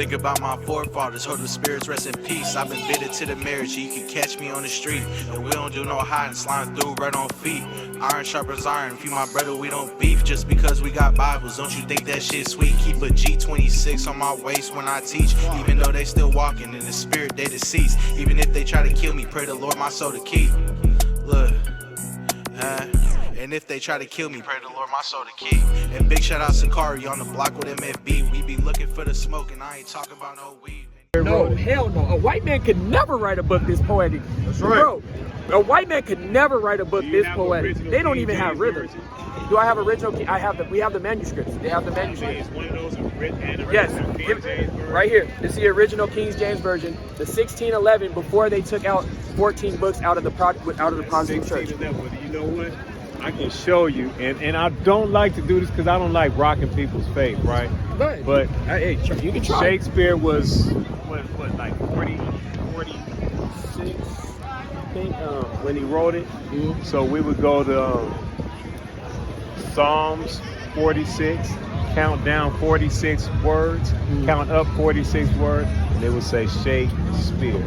Think about my forefathers, hope the spirits rest in peace. I've been bidden to the marriage, you can catch me on the street. And we don't do no hiding, sliding through right on feet. Iron sharpens iron, if you my brother, we don't beef. Just because we got Bibles, don't you think that shit sweet? Keep a G26 on my waist when I teach. Even though they still walking in the spirit, they deceased. Even if they try to kill me, pray the Lord my soul to keep. Look, and if they try to kill me, pray the Lord my soul to keep. And big shout out Sakari on the block with MFB. We be looking for the smoke, and I ain't talking about no weed. No, hell no. A white man could never write a book this poetic. That's right. Bro, a white man could never write a book this poetic. They don't even have rhythm. Do I have original? We have the manuscripts. They have the manuscripts. One of those written. Yes, right here. This is the original King James version, the 1611, before they took out 14 books out of the Protestant church. You know what? I can show you, and I don't like to do this because I don't like rocking people's faith, right? But hey, you can try. Shakespeare was what like 46, I think, when he wrote it. Mm-hmm. So we would go to Psalms 46, count down 46 words, count up 46 words, and it would say Shakespeare.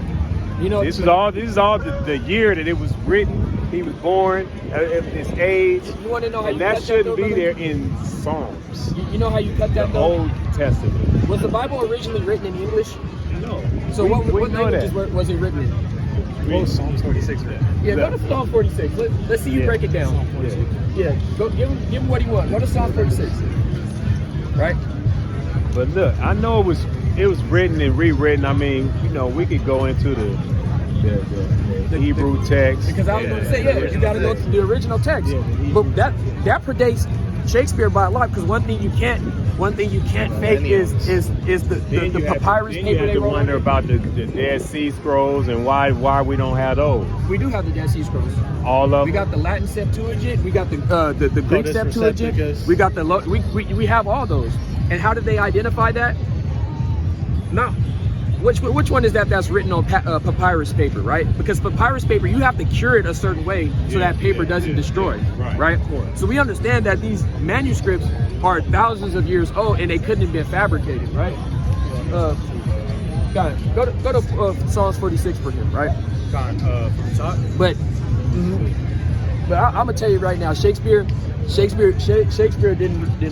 You know, this is all the year that it was written. He was born, his age. You want to know how and you that cut shouldn't that, be though, there in Psalms. You know how you cut that, The though? Old Testament. Was the Bible originally written in English? No. So what languages was it written in? Well, Psalms 46. Yeah, go to Psalm 46. Let's see you break it down. Psalm 46. Yeah, go give him what he wants. Go to Psalm 46. Right? But look, I know it was written and rewritten. I mean, you know, we could go into the Hebrew text. Because I was going to say, you got to go to the original text. But that predates Shakespeare by a lot. Because one thing you can't fake is the papyrus paper. You have to wonder about the Dead Sea Scrolls and why we don't have those. We do have the Dead Sea Scrolls. All of them. We got the Latin Septuagint. We got the Greek Septuagint. We got we have all those. And how did they identify that? No. Which one is that's written on papyrus paper, right? Because papyrus paper, you have to cure it a certain way so that paper doesn't destroy, right? So we understand that these manuscripts are thousands of years old and they couldn't have been fabricated, right? Got it. Go to Psalms 46 for him, right? But I'm gonna tell you right now, Shakespeare didn't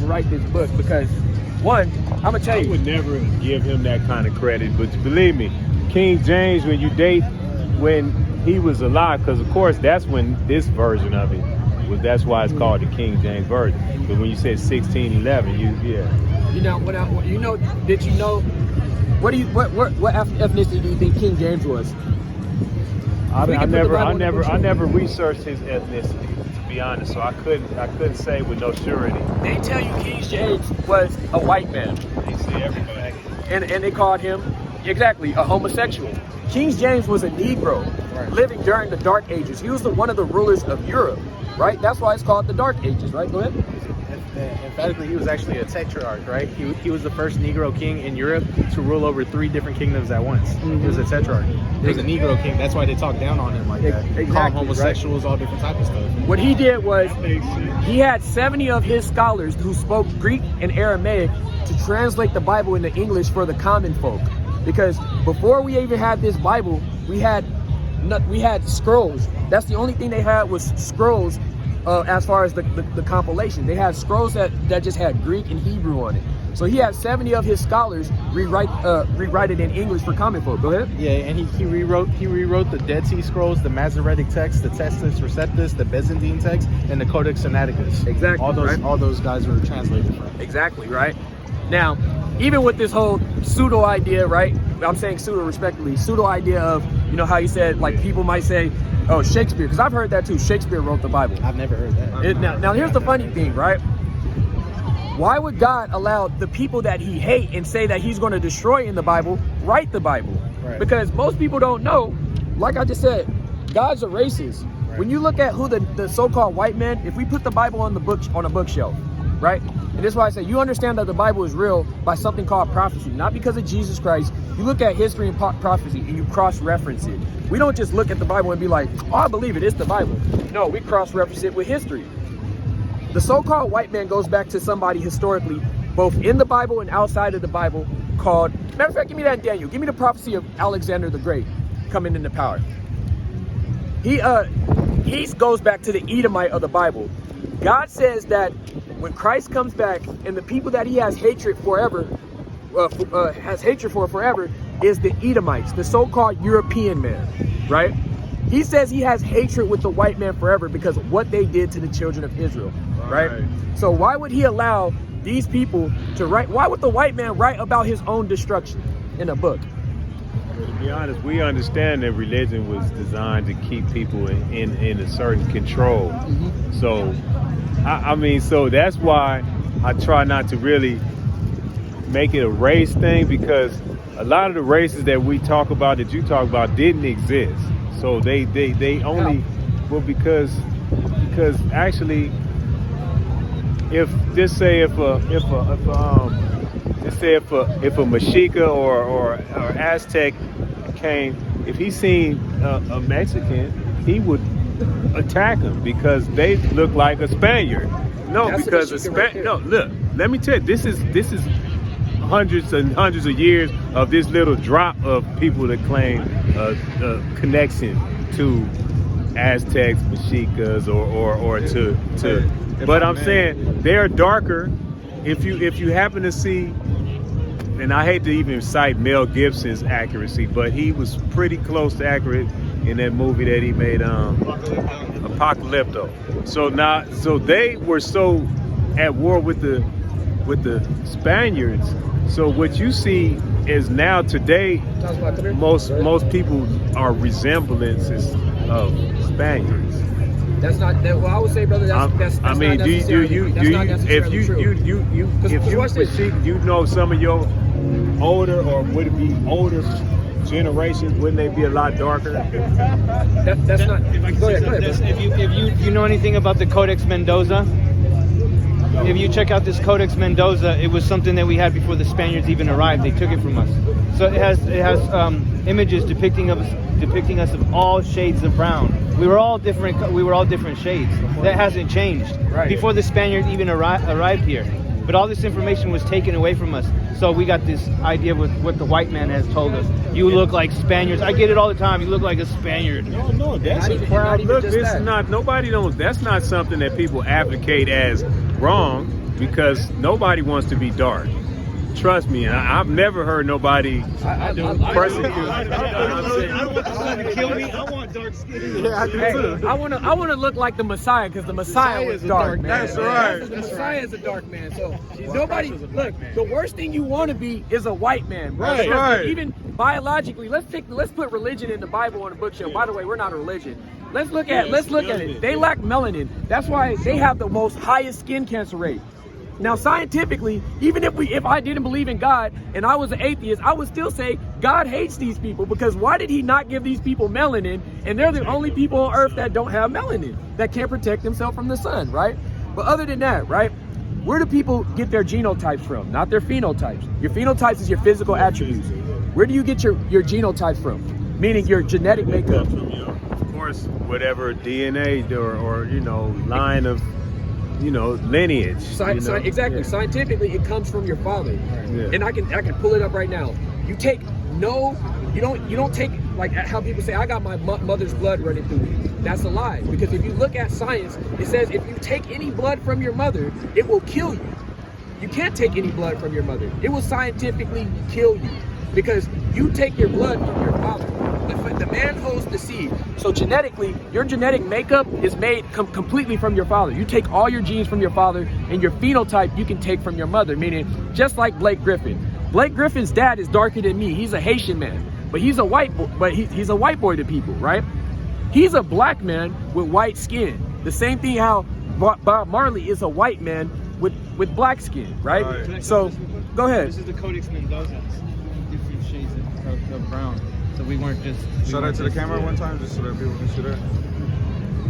write this book because. One, I'm gonna tell you. I would never give him that kind of credit, but believe me, King James, when you date when he was alive, because of course that's when this version of it was. That's why it's called the King James version. But when you said 1611, Did you know? What ethnicity do you think King James was? I never researched his ethnicity. Be honest, so I couldn't say with no surety. They tell you King James was a white man. They say everybody. And they called him exactly a homosexual. King James was a Negro living during the Dark Ages. He was one of the rulers of Europe, right? That's why it's called the Dark Ages, right? Go ahead. Emphatically, he was actually a tetrarch, right? He was the first Negro king in Europe to rule over 3 different kingdoms at once. He was a tetrarch. He was a Negro king. That's why they talk down on him like that. Exactly, call him homosexuals, all different types of stuff. What he did was he had 70 of his scholars who spoke Greek and Aramaic to translate the Bible into English for the common folk. Because before we even had this Bible, we had scrolls. That's the only thing they had was scrolls. As far as the compilation, they had scrolls that just had Greek and Hebrew on it. So he had 70 of his scholars rewrite it in English for common folk. Go ahead. Yeah, and he rewrote the Dead Sea Scrolls, the Masoretic text, the Textus Receptus, the Byzantine text, and the Codex Sinaiticus. Exactly. All those guys were translated from. Exactly, right? Now, even with this whole pseudo idea, right? I'm saying pseudo respectfully, pseudo idea of, how you said, like, people might say, oh, Shakespeare, because I've heard that too. Shakespeare wrote the Bible. I've never heard that. Now here's the funny thing, right? Why would God allow the people that he hates and say that he's going to destroy in the Bible write the Bible? Right. Because most people don't know, like I just said, God's a racist. Right. When you look at who the so-called white man, if we put the Bible on a bookshelf, right? And this is why I say you understand that the Bible is real by something called prophecy, not because of Jesus Christ. You look at history and prophecy and you cross-reference it. We don't just look at the Bible and be like, oh, I believe it, it's the Bible. No, we cross-reference it with history. The so-called white man goes back to somebody historically, both in the Bible and outside of the Bible, called, matter of fact, give me that in Daniel. Give me the prophecy of Alexander the Great coming into power. He goes back to the Edomite of the Bible. God says that when Christ comes back and the people that he has hatred forever, forever, is the Edomites, the so-called European man, right? He says he has hatred with the white man forever because of what they did to the children of Israel, right? So why would he allow these people to write? Why would the white man write about his own destruction in a book? Well, to be honest, we understand that religion was designed to keep people in a certain control. Mm-hmm. So, I mean, so that's why I try not to really make it a race thing, because a lot of the races that we talk about, that you talk about, didn't exist. So they only, well, because actually, if a Mexica or Aztec came, if he seen a Mexican, he would attack him because they look like a Spaniard. No, That's because no, look, let me tell you, this is hundreds and hundreds of years of this little drop of people that claim a connection to Aztecs, Mexicas, or to. But I'm saying they're darker. If you happen to see, and I hate to even cite Mel Gibson's accuracy, but he was pretty close to accurate in that movie that he made, Apocalypto. So they were so at war with the Spaniards. So what you see is now today, most people are resemblances of Spaniards. That's not. Well, I would say, brother. That's I mean, not do you if you know some of your older, or would it be older generations, wouldn't they be a lot darker? That's not. Go ahead. If you know anything about the Codex Mendoza, if you check out this Codex Mendoza, it was something that we had before the Spaniards even arrived. They took it from us. So it has images depicting us of all shades of brown. We were all different shades. That hasn't changed. Right. Before the Spaniards even arrived here. But all this information was taken away from us. So we got this idea with what the white man has told us. You look like Spaniards. I get it all the time. You look like a Spaniard. No, that's that's not something that people advocate as wrong, because nobody wants to be dark. Trust me, I've never heard nobody persecute. I don't want someone to kill me. I want dark skin. Yeah, I do too. I want to look like the Messiah, because the Messiah was dark. That's right. The Messiah is a dark man. So nobody look. The worst thing you want to be is a white man, bro. Right. Right. Even biologically, let's put religion in the Bible on the bookshelf. By the way, we're not a religion. Let's look at it. They lack melanin. That's why they have the most highest skin cancer rate. Now, scientifically, even if I didn't believe in God and I was an atheist, I would still say God hates these people, because why did he not give these people melanin? And they're the only people on earth that don't have melanin, that can't protect themselves from the sun, right? But other than that, right, where do people get their genotypes from? Not their phenotypes. Your phenotypes is your physical attributes. Where do you get your genotypes from? Meaning your genetic makeup. Of course, whatever DNA or line of lineage. Exactly. Yeah. Scientifically, it comes from your father. Yeah. And I can pull it up right now. You don't take like how people say, I got my mother's blood running through me. That's a lie. Because if you look at science, it says if you take any blood from your mother, it will kill you. You can't take any blood from your mother. It will scientifically kill you, because you take your blood from your father. The man holds the seed. So genetically, your genetic makeup is made completely from your father. You take all your genes from your father, and your phenotype you can take from your mother. Meaning, just like Blake Griffin. Blake Griffin's dad is darker than me. He's a Haitian man, but he's a white boy. But he's a white boy to people, right? He's a black man with white skin. The same thing how Bob Marley is a white man with black skin, right? So, go ahead. This is the Codex Mendoza. Different shades of brown. So we weren't just. Shout out to the camera one time, just so that people can see that.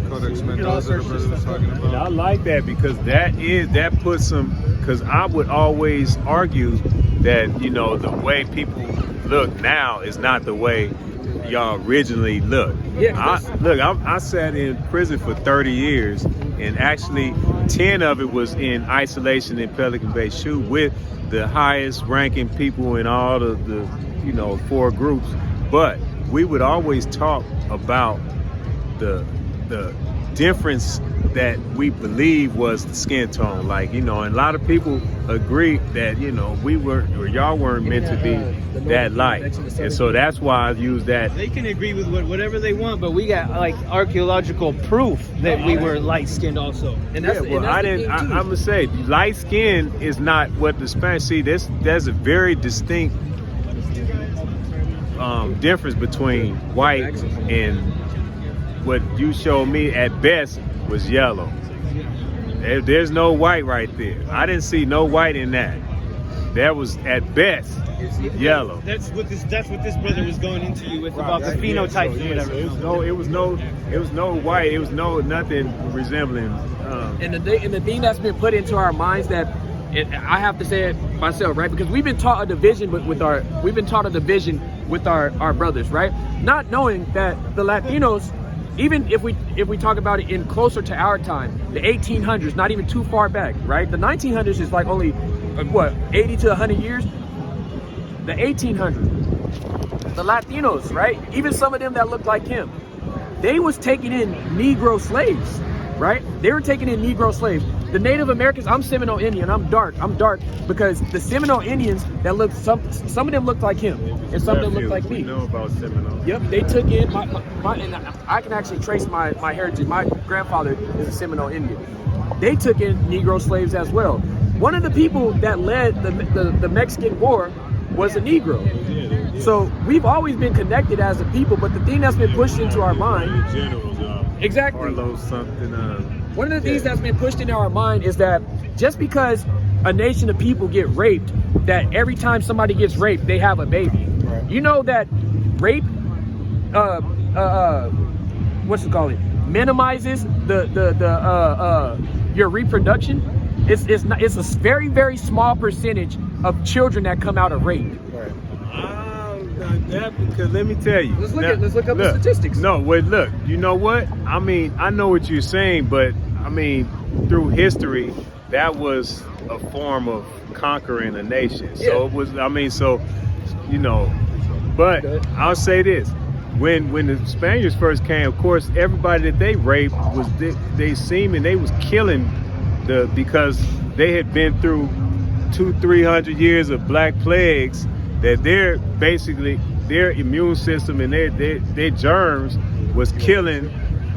Codex Mendoza, the brother was talking about. And I like that, because that puts some. Because I would always argue that the way people look now is not the way y'all originally looked. Yeah. I sat in prison for 30 years, and actually 10 of it was in isolation in Pelican Bay SHU with the highest ranking people in all of the, you know, 4 groups, but we would always talk about the difference that we believe was the skin tone. Like, you know, and a lot of people agree that, you know, we were, or y'all weren't meant to be that light. And so that's why I use that. They can agree with whatever they want, but we got like archaeological proof that we were light skinned also. And that's, Yeah, well, I'm gonna say light skin is not what the Spanish see. There's a very distinct difference between white and what you showed me at best was yellow. There's no white right there. I didn't see no white in that. That was at best yellow. That's what this brother was going into you with about the phenotypes or whatever. It was no white. It was nothing resembling. And the thing that's been put into our minds that I have to say it myself, right? Because we've been taught a division with our brothers, right? Not knowing that the Latinos, even if we talk about it in closer to our time, the 1800s, not even too far back, right? The 1900s is like only 80 to 100 years. The 1800s, the Latinos, right? Even some of them that looked like him, they was taking in Negro slaves, right? They were taking in Negro slaves. The Native Americans, I'm Seminole Indian, I'm dark because the Seminole Indians that looked, some of them looked like him, and some of them looked like me. We know about Seminole. Yep, they took in my and I can actually trace my heritage. My grandfather is a Seminole Indian. They took in Negro slaves as well. One of the people that led the Mexican War was a Negro. So we've always been connected as a people, but the thing that's been pushed into our mind, exactly. Carlos something. One of the things that's been pushed into our mind is that just because a nation of people get raped, that every time somebody gets raped, they have a baby. Right. You know that rape, what's it called? Minimizes your reproduction. It's a very, very small percentage of children that come out of rape. Right. Because let me tell you. Let's look up the statistics. No, wait, look. You know what? I mean, I know what you're saying, but I mean, through history, that was a form of conquering a nation. So Yeah. it was. I mean, so you know. But I'll say this: when the Spaniards first came, of course, everybody that they raped was they was killing because they had been through 200-300 years of black plagues. That their immune system and their germs was killing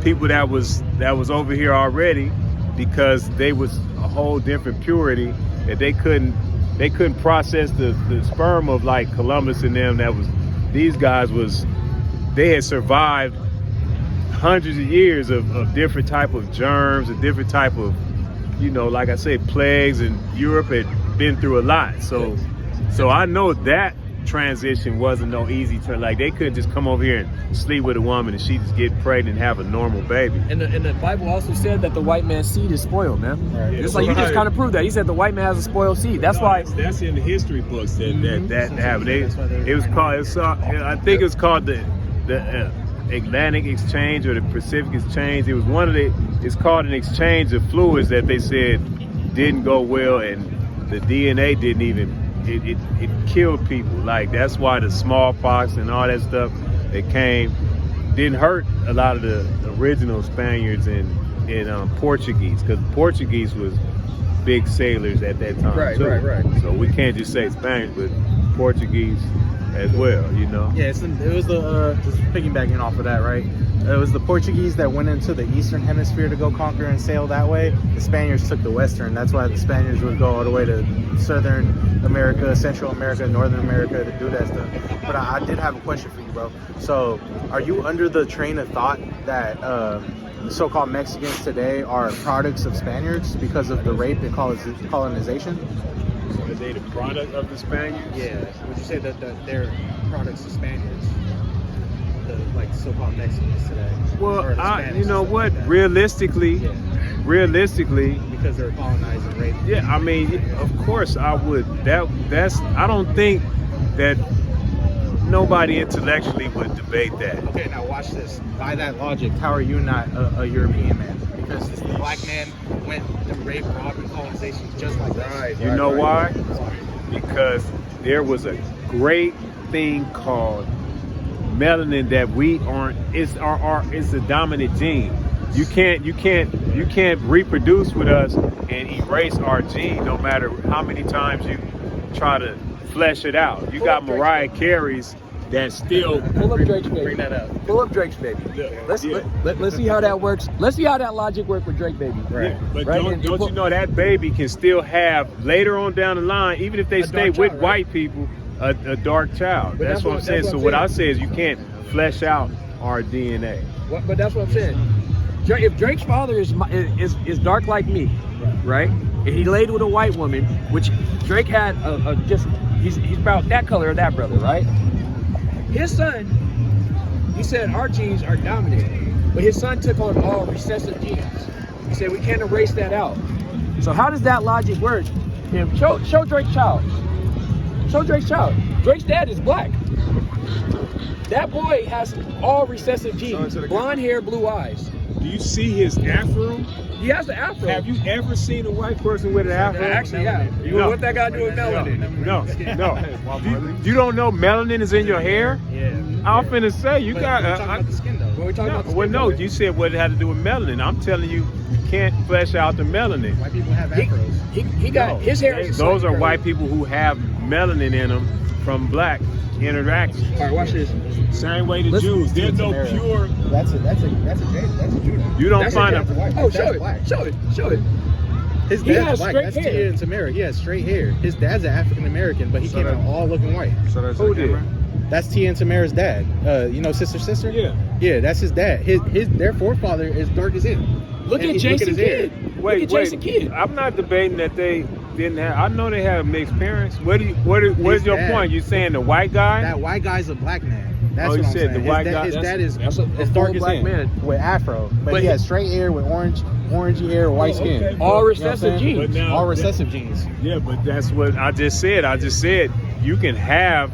people that was over here already, because they was a whole different purity that they couldn't process the sperm of like Columbus and them. These guys they had survived hundreds of years of different type of germs and different type of, you know, like I say, plagues, and Europe had been through a lot. So I know that transition wasn't no easy turn. Like, they couldn't just come over here and sleep with a woman and she just get pregnant and have a normal baby. And the Bible also said that the white man's seed is spoiled, man. Right. Just like you just kind of proved that. He said the white man has a spoiled seed. That's why. That's in the history books that happened. It was called. I think it was called the Atlantic Exchange or the Pacific Exchange. It was it's called an exchange of fluids that they said didn't go well, and the DNA didn't even. It killed people. Like, that's why the smallpox and all that stuff that came didn't hurt a lot of the original Spaniards and Portuguese, because Portuguese was big sailors at that time. Right. So we can't just say Spanish, but Portuguese as well, you know. Yeah, it was just piggybacking off of that, right? It was the Portuguese that went into the Eastern Hemisphere to go conquer and sail that way. The Spaniards took the Western. That's why the Spaniards would go all the way to Southern America, Central America, Northern America to do that stuff. But I did have a question for you, bro. So, are you under the train of thought that the so-called Mexicans today are products of Spaniards because of the rape and colonization? Are they the product of the Spaniards? Yeah. Would you say that they're products of Spaniards? Like so-called Mexicans today. Well, you know what? Realistically, because they're colonized and raped. Yeah, I mean, of course I would. That's. I don't think that nobody intellectually would debate that. Okay, now watch this. By that logic, how are you not a European man? Because the black man went and raped, robbed, and colonization just like that. You know why? because there was a great thing called melanin that we aren't. It's a dominant gene. You can't reproduce with us and erase our gene, no matter how many times you try to flesh it out. You got Mariah Carey's that still Pull up Drake's baby. Bring that up. Pull up Drake's baby. Let's see how that works. Let's see how that logic works with Drake baby. Right. Yeah, but Right, don't and you know that baby can still have later on down the line, even if they stay dark with child, white people, a dark child. But That's what I'm saying. So what I say is you can't flesh out our DNA. But that's what I'm saying. If Drake's father is dark like me, right? And he laid with a white woman, which Drake had he's about that color of that brother, right? His son, he said our genes are dominant, but his son took on all recessive genes. He said we can't erase that out. So how does that logic work? Show Drake's child. Show Drake's child. Drake's dad is black. That boy has all recessive genes. Blonde hair, blue eyes. Do you see his afro? He has the afro. Have you ever seen a white person with an afro? Actually, yeah. No. What that got to do with melanin? No. You don't know melanin is in your hair? Yeah. I'm finna say you got. We're talking about the skin though. When we talking about the Well, skin no, color. you said what it had to do with melanin. I'm telling you, you can't flesh out the melanin. White people have afros. He got his hair. is Those are slightly white people who have melanin in them from black interaction. curly. All right, watch this. Same way the Listen, Jews. There's no pure. That's a Judah. You don't That's find a a. Jack- Oh, show it. black. Show it. His He dad's has black. straight That's hair. Tia and Tamara. He has straight hair. His dad's an African American, but he So came that- out all looking white. So that's Who the did? camera? That's Tia and Tamara's dad. You know, sister. Yeah. Yeah, that's his dad. Their forefather is dark as him. Look And at look Jason his hair. Kidd. Look at Jason Kidd. I'm not debating that they didn't have. I know they have mixed parents. What is your dad. point? You saying the white guy? That white guy's a black man. That's Oh, what you I'm said saying. the His white dad- guy- His dad is that's a as full dark as black him man. with afro, but But he he- has straight hair with orangey hair, white skin. okay. All You know what recessive I'm saying? But genes. now- All recessive genes. Yeah, but that's what I just said. I just said you can have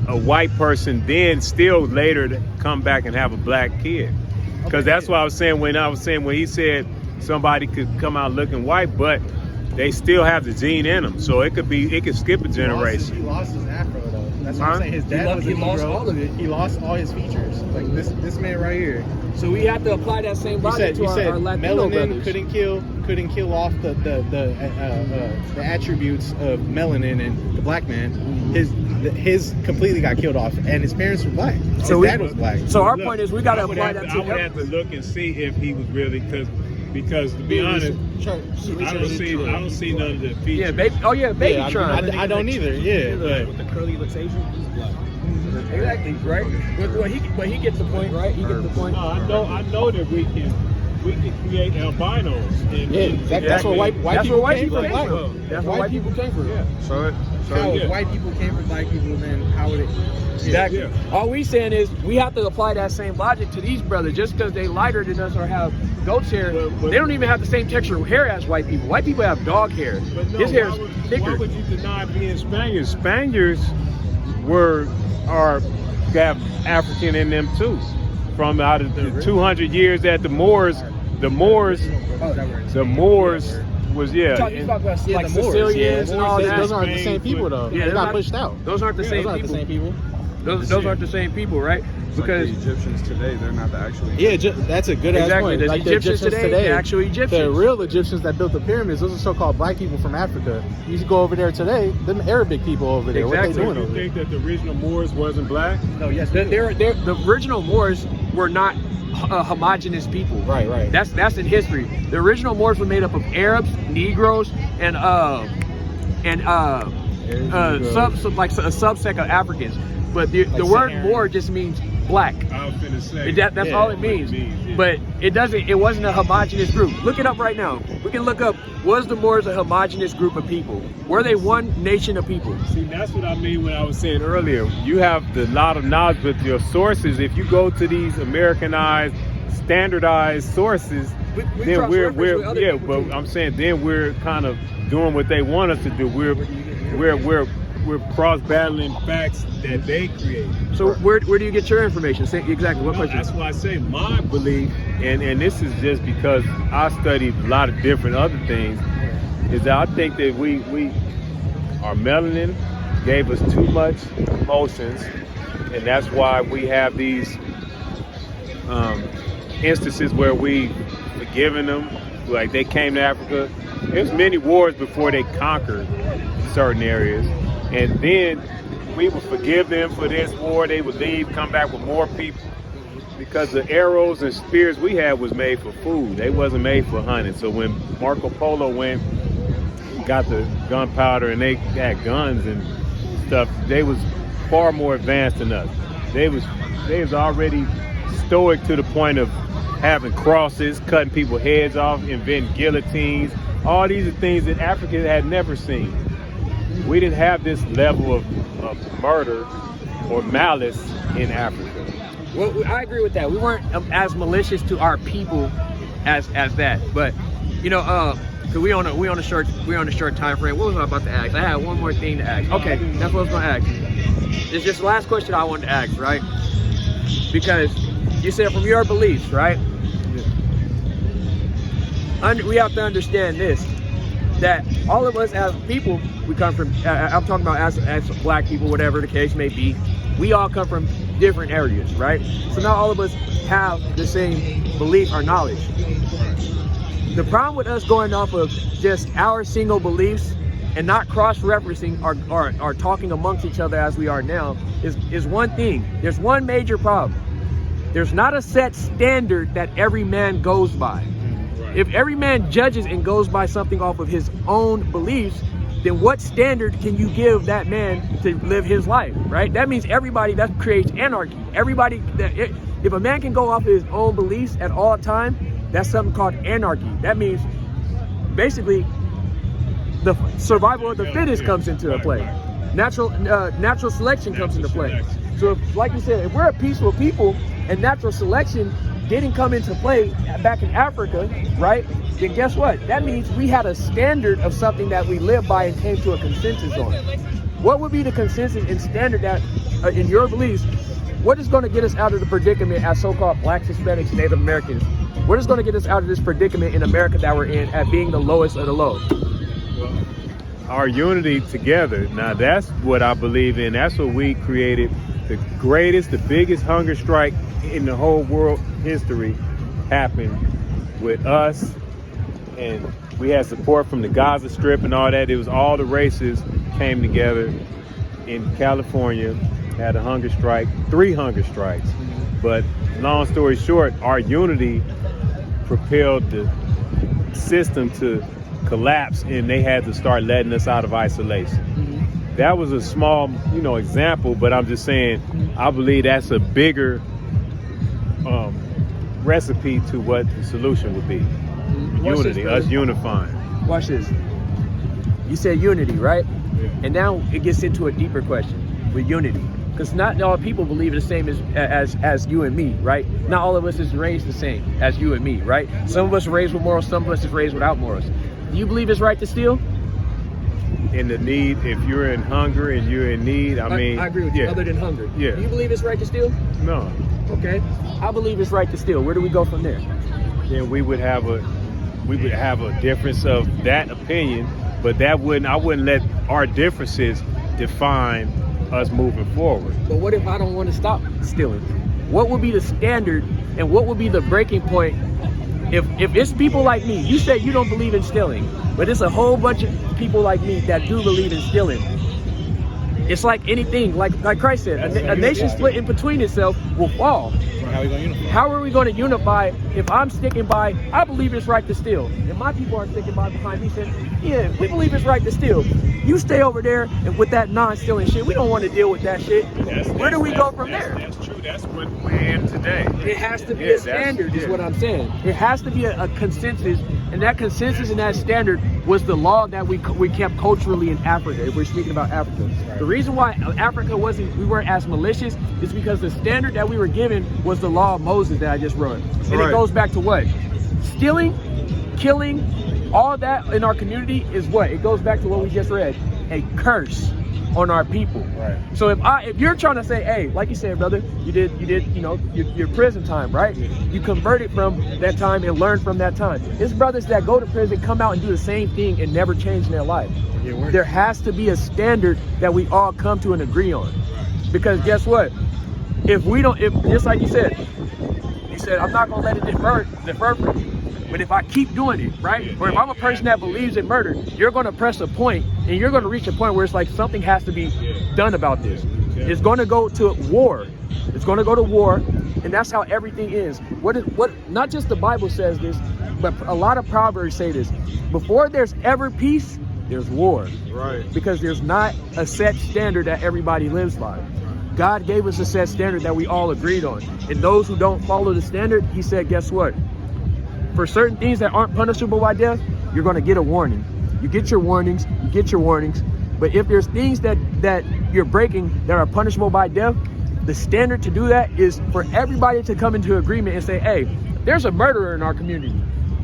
a white person, then still later to come back and have a black kid. Because that's what I was saying when he said somebody could come out looking white, but they still have the gene in them. So it could skip a generation. He lost his afro though. That's what Huh? I'm saying. His dad was a He lost Negro. all of it. He lost all his features. Like this man right here. So we have to apply that same You logic said to our Latino melanin brothers. couldn't kill off the attributes of melanin and the black man. His completely got killed off, and his parents were black. His dad was black. So our Look, point is we got to I would apply have that I to would have to look and see if he was really because to be honest, I don't see none of the features. Yeah, baby. Oh yeah, baby Tron. I don't either. Yeah, but The curly looks Asian. He's black. Exactly, right? But he gets the point, right? He gets the point. No, I know that we can create albinos. that's where white That's people where white came people from. came Black. from. That's where white people came from. Yeah. Show it. How Yeah. white people came from black people, then how would it? Exactly. Yeah. All we saying is we have to apply that same logic to these brothers. Just because they lighter than us or have goat's hair, But- they don't even have the same texture of hair as white people. White people have dog hair. But no, His hair why is would thicker. you deny being Spaniards? Spaniards have African in them too. From out of the 200 years that the Moors was He's talking about like Sicilians and all that. Those aren't the same people though. Yeah, they they're got not- pushed out. Those aren't the Those same aren't people. the same people. Those aren't the same people, right? Because Because the Egyptians today, they're not the actual. Yeah, that's a good ass exactly, point. the Like Egyptians today, the actual Egyptians. The real Egyptians that built the pyramids, those are so-called black people from Africa. You go over there today, them Arabic people over there. Exactly. What they doing You over there? think that the original Moors wasn't black? No, yes, the original Moors were not homogenous people. Right. That's in history. The original Moors were made up of Arabs, Negroes, and a subsect of Africans. But the word Saharan. Moor just means black. I was finna say. That's all it means. Yeah. But it wasn't a homogenous group. Look it up right now. We can look up, was the Moors a homogenous group of people? Were they one nation of people? See, that's what I mean when I was saying earlier. You have a lot of knowledge, but your sources, if you go to these Americanized, standardized sources, We then cross-reference with other yeah, people, but too. I'm saying then we're kind of doing what they want us to do. We're cross-battling facts that they create. So where do you get your information? Say exactly what No, question. that's why I say my belief, and this is just because I studied a lot of different other things, is that I think that our melanin gave us too much emotions, and that's why we have these instances where we forgiven them. Like they came to Africa. There's many wars before they conquered certain areas, and then we would forgive them for this war. They would leave, come back with more people, because the arrows and spears we had was made for food. They wasn't made for hunting. So when Marco Polo went, got the gunpowder, and they had guns and stuff, they was far more advanced than us. They was already stoic to the point of having crosses, cutting people's heads off, inventing guillotines. All these are things that Africa had never seen. We didn't have this level of murder or malice in Africa. Well, I agree with that. We weren't as malicious to our people as that. But you know, cause we on a short time frame. What was I about to ask? I had one more thing to ask. Okay, that's what I was gonna ask. It's just the last question I wanted to ask, right? Because you said from your beliefs, right? We have to understand this, that all of us as people, we come from, I'm talking about as black people, whatever the case may be, we all come from different areas, right? So not all of us have the same belief or knowledge. The problem with us going off of just our single beliefs and not cross-referencing or talking amongst each other as we are now is one thing. There's one major problem. There's not a set standard that every man goes by. If every man judges and goes by something off of his own beliefs, then what standard can you give that man to live his life, right? That means everybody, that creates anarchy. If a man can go off of his own beliefs at all time, that's something called anarchy. That means basically the survival of the fittest comes into play. Natural selection comes into play. So if, like you said, if we're a peaceful people and natural selection didn't come into play back in Africa, right? Then guess what? That means we had a standard of something that we live by and came to a consensus on. What would be the consensus and standard that, in your beliefs, what is going to get us out of the predicament as so-called blacks, Hispanics, Native Americans? What is going to get us out of this predicament in America that we're in at being the lowest of the low? Our unity together. Now that's what I believe in. That's what we created. The greatest, the biggest hunger strike in the whole world history happened with us, and we had support from the Gaza Strip and all that. It was all the races came together in California, had a hunger strike, 3 hunger strikes. But long story short, our unity propelled the system to collapse, and they had to start letting us out of isolation. That was a small, example, but I'm just saying, I believe that's a bigger recipe to what the solution would be. Unity, us unifying. Watch this. You said unity, right? Yeah. And now it gets into a deeper question with unity. Because not all people believe the same as you and me, right? Not all of us is raised the same as you and me, right? Some of us are raised with morals, some of us is raised without morals. Do you believe it's right to steal? In the need, if you're in hunger and you're in need, I mean, I agree with you. Other than hunger, yeah. Do you believe it's right to steal? No. Okay, I believe it's right to steal. Where do we go from there? Then we would have a difference of that opinion, but I wouldn't let our differences define us moving forward. But what if I don't want to stop stealing? What would be the standard, and what would be the breaking point? If it's people like me, you say you don't believe in stealing, but it's a whole bunch of people like me that do believe in stealing. It's like anything, like Christ said, a nation split in between itself will fall. How are we going to unify if I'm sticking by, I believe it's right to steal, and my people are sticking by behind me saying, yeah, we believe it's right to steal. You stay over there and with that non-stealing shit, we don't want to deal with that shit. Where do we go from there? That's true. That's what we're in today. It has to be a standard, is what I'm saying. It has to be a consensus, and that consensus and that standard was the law that we kept culturally in Africa, if we're speaking about Africa. The reason why Africa we weren't as malicious is because the standard that we were given was the law of Moses that I just wrote. And it goes back to what? Stealing, killing, all that in our community is what? It goes back to what we just read, a curse on our people. Right. So if you're trying to say, hey, like you said, brother, you did, your prison time, right? You converted from that time and learned from that time. There's brothers that go to prison, come out and do the same thing and never change in their life. there has to be a standard that we all come to and agree on. Because guess what? If just like you said, I'm not gonna let it defer from you. But if I keep doing it, right? Or if I'm a person that believes in murder, you're gonna press a point and you're gonna reach a point where it's like something has to be done about this. It's gonna go to war. It's gonna go to war, and that's how everything is. Not just the Bible says this, but a lot of Proverbs say this. Before there's ever peace, there's war. Right. Because there's not a set standard that everybody lives by. God gave us a set standard that we all agreed on. And those who don't follow the standard, he said, guess what? For certain things that aren't punishable by death, you're going to get a warning. You get your warnings, But if there's things that you're breaking that are punishable by death, the standard to do that is for everybody to come into agreement and say, hey, there's a murderer in our community.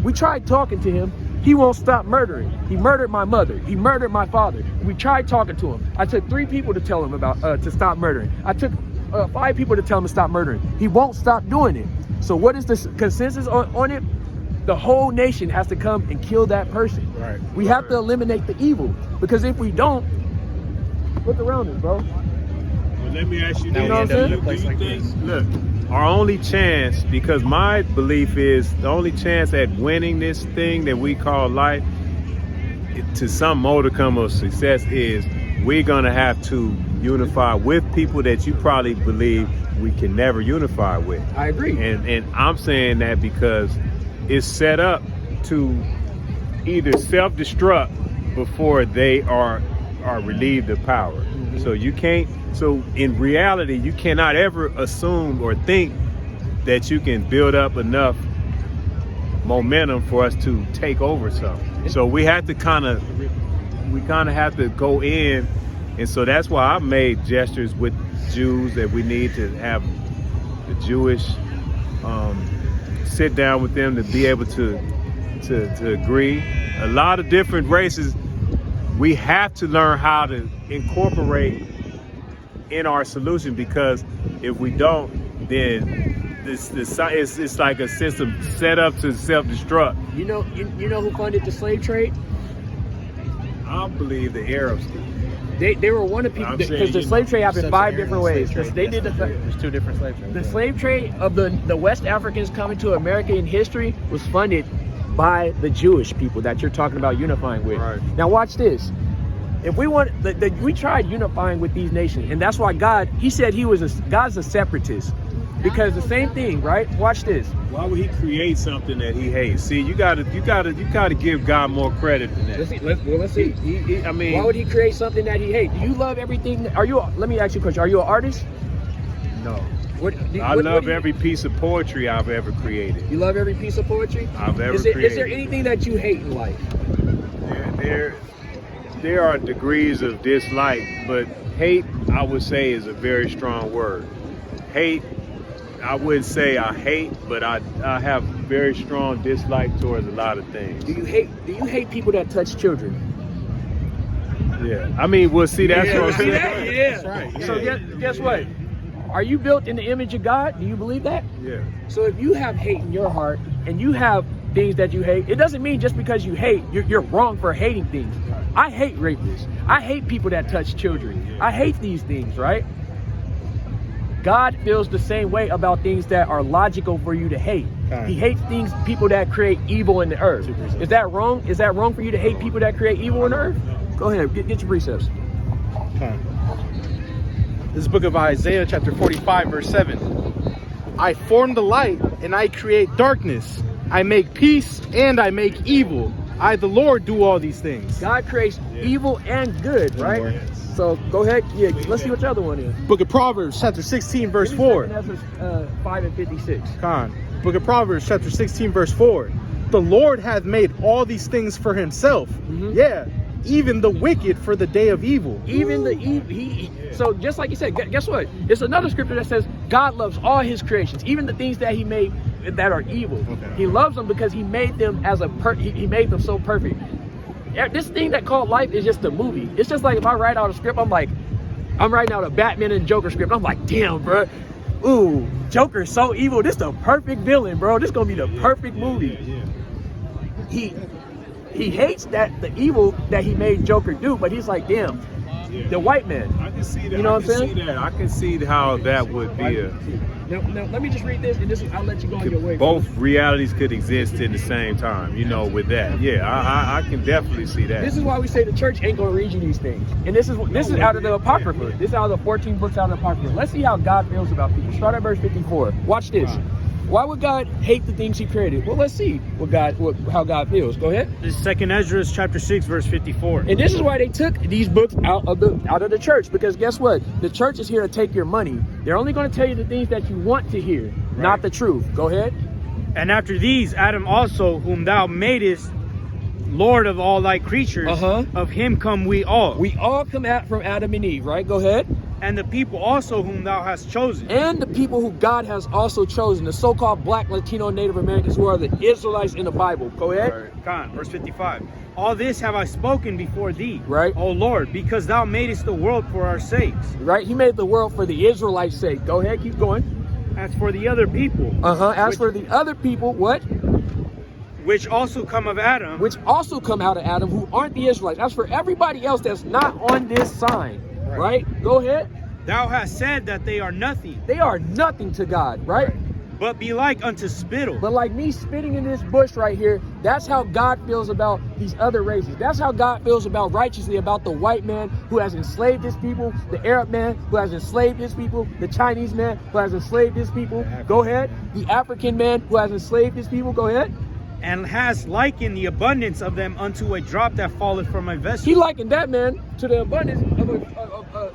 We tried talking to him. He won't stop murdering. He murdered my mother. He murdered my father. We tried talking to him. I took 3 people to tell him to stop murdering. I took 5 people to tell him to stop murdering. He won't stop doing it. So what is the consensus on it? The whole nation has to come and kill that person. Right. We have to eliminate the evil, because if we don't, look around us, bro. Well, let me ask you You know what I'm saying? Look, our only chance, because my belief is the only chance at winning this thing that we call life to some modicum of success is we're gonna have to unify with people that you probably believe we can never unify with. I agree. And I'm saying that because it's set up to either self-destruct before they are relieved of power. Mm-hmm. So in reality, you cannot ever assume or think that you can build up enough momentum for us to take over something. So we have to kind of have to go in, and so that's why I made gestures with Jews that we need to have the Jewish sit down with them to be able to agree. A lot of different races, we have to learn how to incorporate in our solution, because if we don't, then it's like a system set up to self-destruct. You know who funded the slave trade? I believe the Arabs did. They were one of people, because the slave trade happened 5 different ways. They did There's 2 different slave trades. the slave trade of the West Africans coming to America in history was funded by the Jewish people that you're talking about unifying with. Right. Now watch this. If we want, we tried unifying with these nations, and that's why He said God's a separatist, because the same thing, right? Watch this. Why would he create something that he hates? See, you gotta give God more credit than that. Let's see. I mean, Why would he create something that he hates? Do you love everything? Let me ask you a question. Are you an artist? no. I love every piece of poetry I've ever created. You love every piece of poetry I've ever Is there created. anything that you hate in life? There are degrees of dislike, but hate, I would say, is a very strong word. Hate, I wouldn't say I hate, but I have very strong dislike towards a lot of things. Do you hate people that touch children? Yeah. I mean, well, see, that's what I'm See saying. that? Yeah. That's right. So guess what? Are you built in the image of God? Do you believe that? Yeah. So if you have hate in your heart and you have things that you hate, it doesn't mean just because you hate, you're wrong for hating things. I hate rapists. I hate people that touch children. I hate these things, right? God feels the same way about things that are logical for you to hate. He hates people that create evil in the earth. Is that wrong? Is that wrong for you to hate people that create evil in the earth? Go ahead, get your precepts. This is the book of Isaiah, chapter 45, verse 7. I form the light and I create darkness. I make peace and I make evil. I, the Lord, do all these things. God creates evil and good, right? Lord. So go ahead. Yeah, let's see what the other one is. Book of Proverbs, chapter 16, verse 4. 5 and 56. Book of Proverbs, chapter 16, verse 4. The Lord hath made all these things for himself. Yeah, even the wicked for the day of evil. Even the evil. So just like you said, guess what? It's another scripture that says God loves all his creations, even the things that he made that are evil. He loves them because he made them he made them so perfect. This thing that called life is just a movie. It's just like if I write out a script, I'm writing out a Batman and Joker script. I'm like, damn, bro. Ooh, Joker's so evil. This is the perfect villain, bro. This is gonna be the perfect movie. he hates that the evil that he made Joker do, but he's like, damn, the white man. I can see that. You know what I'm saying? I can see how that would be a. Now, let me just read this, and I'll let you go on your way. Both realities could exist at the same time, you know, with that. Yeah, I can definitely see that. This is why we say the church ain't gonna read you these things. And this is out of the Apocrypha. This is out of the 14 books out of the Apocrypha. Let's see how God feels about people. Start at verse 54. Watch this. Why would God hate the things he created? Well, let's see how God feels. Go ahead. This is 2nd Ezra chapter 6 verse 54. And this is why they took these books out of the church, because guess what? The church is here to take your money. They're only going to tell you the things that you want to hear, not the truth. Go ahead. And after these, Adam also, whom thou madest Lord of all thy creatures, of him come we all. We all come out from Adam and Eve, right? Go ahead. And the people also whom thou hast chosen. And the people who God has also chosen, the so-called Black, Latino, Native Americans, who are the Israelites in the Bible. Go ahead. Right. Verse 55. All this have I spoken before thee, right, O Lord, because thou madest the world for our sakes. Right? He made the world for the Israelites' sake. Go ahead, keep going. As for the other people. As for the other people, what? Which also come of Adam. Which also come out of Adam, who aren't the Israelites. As for everybody else that's not on this sign, right? Go ahead. Thou hast said that they are nothing. They are nothing to God, right? But be like unto spittle. But like me spitting in this bush right here, that's how God feels about these other races. That's how God feels about righteously about the white man who has enslaved his people, the Arab man who has enslaved his people, the Chinese man who has enslaved his people. Go ahead. The African man who has enslaved his people. Go ahead. And has likened the abundance of them unto a drop that falleth from a vessel. He likened that man to the abundance of a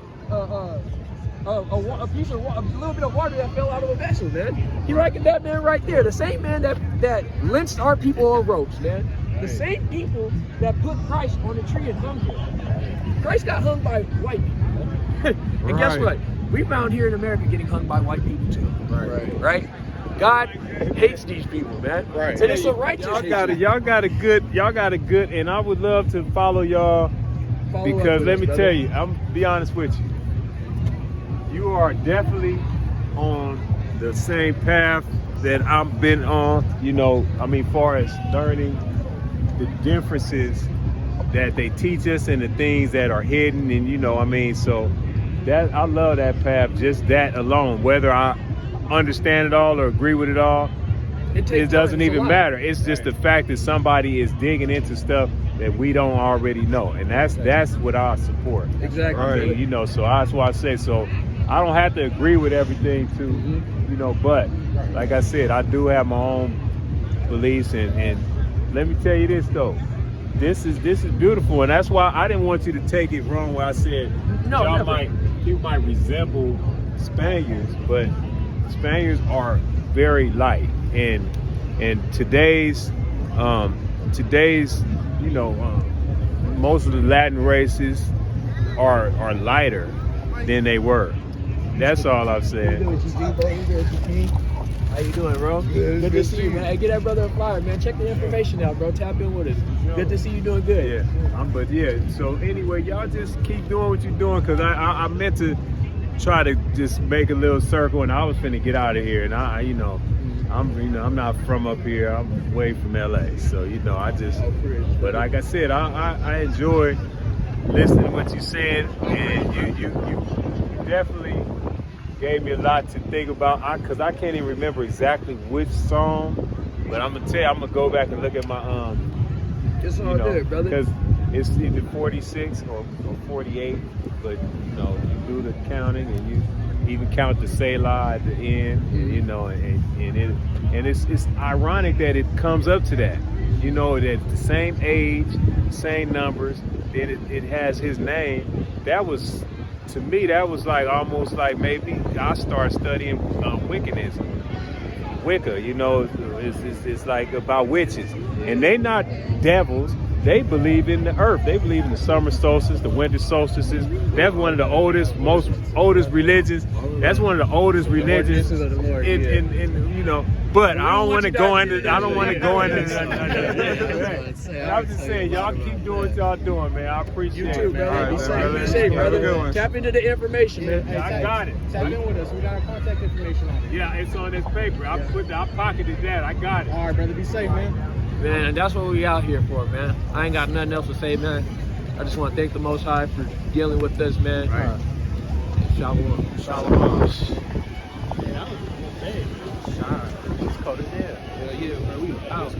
little bit of water that fell out of a vessel, man. He likened that man right there. The same man that lynched our people on ropes, man. The same people that put Christ on the tree and hung him. Christ got hung by white people. And guess what? We found here in America getting hung by white people too. Right? God hates these people, man. And it's a righteous y'all got a good, and I would love to follow y'all because let me tell you, I'm be honest with you. You are definitely on the same path that I've been on, you know, I mean, far as learning the differences that they teach us and the things that are hidden, and you know, I mean, so that I love that path, just that alone, whether I understand it all or agree with it all, it doesn't even matter. It's just the fact that somebody is digging into stuff that we don't already know, and that's what I support. Exactly. You know, so that's why I say so. I don't have to agree with everything too, you know, but like I said, I do have my own beliefs, and let me tell you this though, this is beautiful, and that's why I didn't want you to take it wrong where I said you might resemble Spaniards, but Spaniards are very light, and today's you know, most of the Latin races are lighter than they were. That's all I've said. How you doing, bro? Good to see you, man. Hey, get that brother a flyer, man. Check the information out, bro. Tap in with us. Good to see you doing good. Yeah, so anyway, y'all just keep doing what you're doing, because I meant to try to just make a little circle, and I was finna get out of here, and I'm not from up here. I'm way from LA, so you know, but like I said, I enjoy listening to what you said, and you definitely gave me a lot to think about, because I can't even remember exactly which song, but I'm gonna tell you, I'm gonna go back and look at my it's all good, brother, because it's either 46 or 48, but you know, you do the counting, and you even count the Selah at the end, and, you know, and it's ironic that it comes up to that, you know, that the same age, same numbers, then it has his name. That was, to me, that was like almost like maybe I start studying Wiccanism. Wicca, you know, it's like about witches, and they not devils. They believe in the earth. They believe in the summer solstice, the winter solstices. That's one of the oldest religions. That's one of the oldest religions. And you know, but I don't want to go into. I don't want to go into. I'm just saying, y'all keep doing what y'all doing, man. I appreciate it. You too, brother. Be safe, brother. Tap into the information, man. I got it. Tap in with us. We got our contact information on it. Yeah, it's on this paper. I pocketed that. I got it. All right, brother. Be safe, man. Man, and that's what we out here for, man. I ain't got nothing else to say, man. I just want to thank the Most High for dealing with us, man. Right. Shalom. Shalom. Hey, Shine. It's cold as hell. Yeah, man, we out.